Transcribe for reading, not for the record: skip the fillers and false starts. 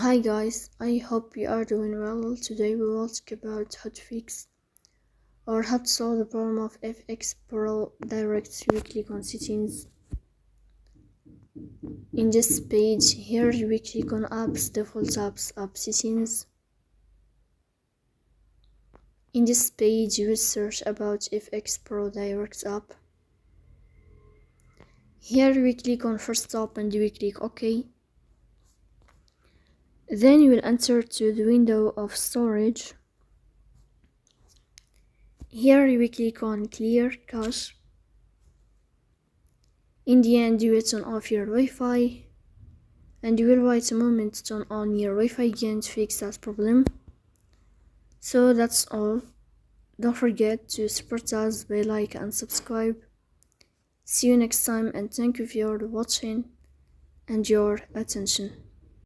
Hi guys, I hope you are doing well. Today we will talk about how to fix or how to solve the problem of FxPro direct weekly on settings. In this page here we click on apps, default apps, app settings. In this page you will search about FxPro direct app. Here we click on Forcestop and we click OK. Then you will enter to the window of storage. Here we click on clear cache. In the end you will turn off your Wi-Fi and you will wait a moment to turn on your Wi-Fi again to fix that problem. So that's all. Don't forget to support us by like and subscribe. See you next time and thank you for watching and your attention.